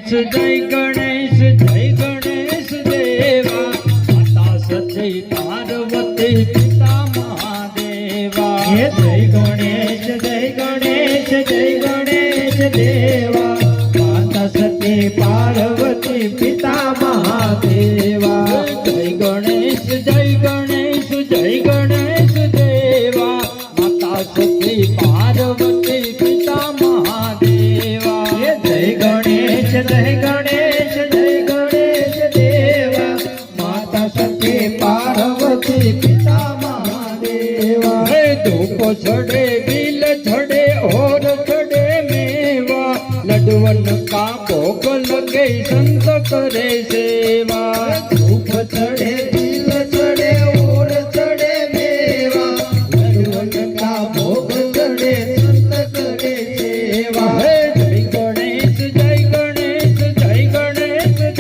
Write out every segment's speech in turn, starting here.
जय गणेश देवा माता सती पार्वती पिता महादेवा। जय गणेश देवा माता सती पार्वती पिता महादेवा। जय गणेश देवा माता सती पार्वती पिता महादेवा। जय गणेश देवा माता सती पार्वती पिता महादेवा। धूप चढ़े बिल चढ़े और चढ़े मेवा लडवन का भोग लगे संत करे सेवा। धूप चढ़े बिल चढ़े और चढ़े मेवा लडवन का भोग चढ़े संत करे सेवा। जय गणेश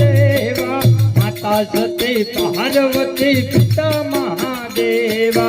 देवा माता सती पार्वती पिता महादेवा।